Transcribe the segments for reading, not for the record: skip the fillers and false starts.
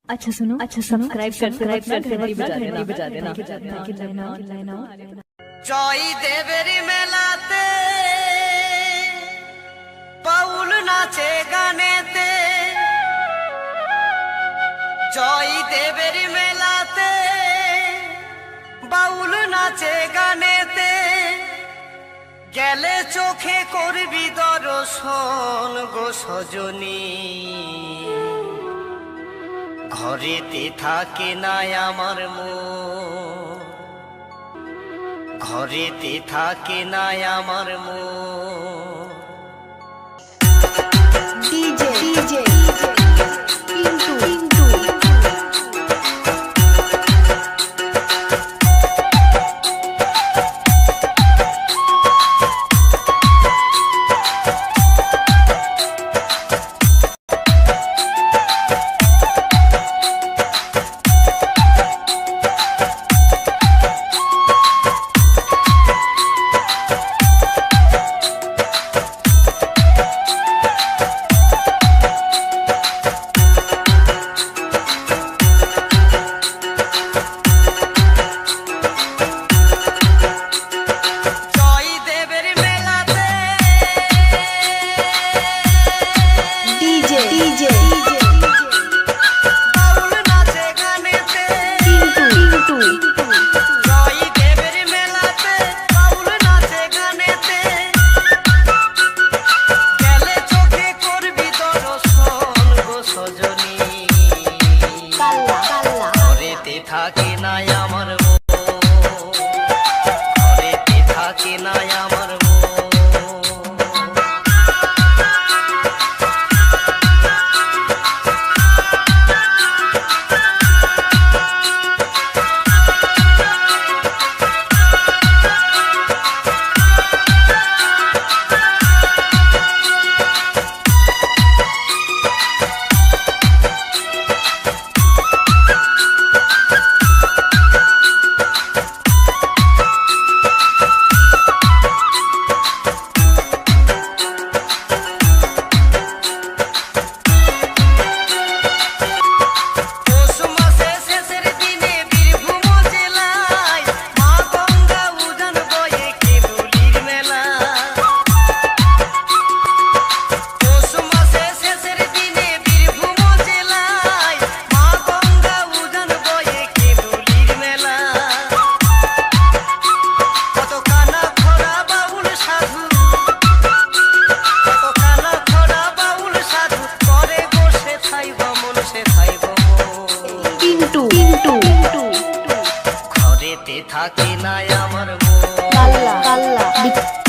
अच्छा सुनो सब्सक्राइब करके बजा देना জয় দেবের মেলাতে বাউল নাচে গানেতে, জয় দেবের মেলাতে বাউল নাচে গানেতে, গেলে চোখে করবি দর্শন গো সজনী। ঘরেতে থাকে নাই আমার মন, ঘরেতে থাকে নাই আমার মন। डीजे पिंटू থাকে নাই আমার মন, ঘরেতে থাকে নাই আমার মন। ঘরেতে থাকে নাই আমার মন,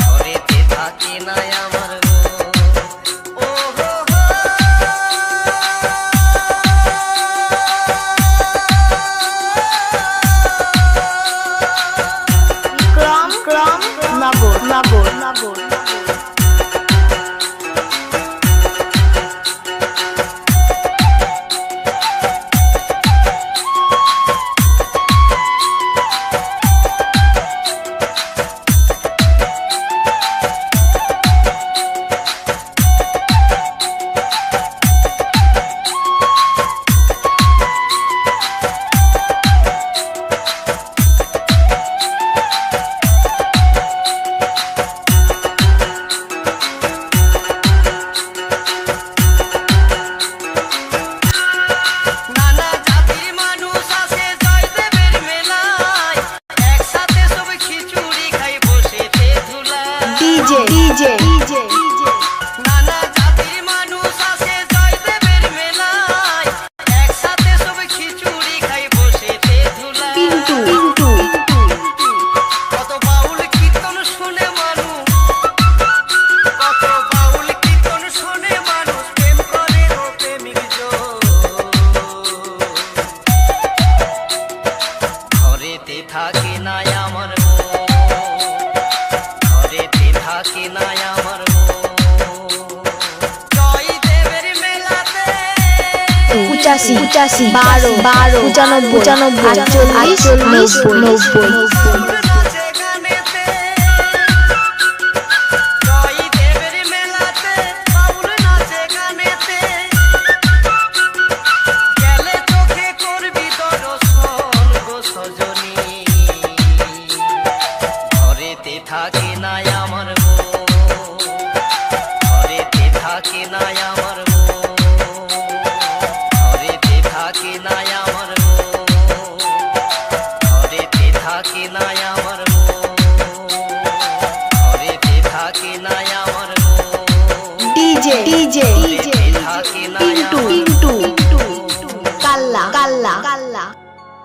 ঘরেতে থাকে নাই আমার মন। ও হো হো ক্রম নগর নানা জাতির মানুষ আসে জয়দেবের মেলায়, একসাথে সব খিচুড়ি খাই বসেতে ধুলায়। কত বাউল কীর্তন শুনে মানুষ, কত বাউল কীর্তন শুনে মানুষ প্রেম করে ও প্রেমিক জন। ঘরেতে থাকে নাই আমার মন, ঘরেতে থাকে নাই আমার মন। জয় দেবের মেলাতে 85 12 95 48 90 নাচে গানেতে, জয় দেবের মেলাতে বাউল নাচে গানেতে, গেলে চোখে থাকে না আমার মন, ঘরেতে থাকে না আমার মন, ঘরেতে থাকে না আমার মন, ঘরেতে থাকে না আমার মন, ঘরেতে থাকে না আমার মন। DJ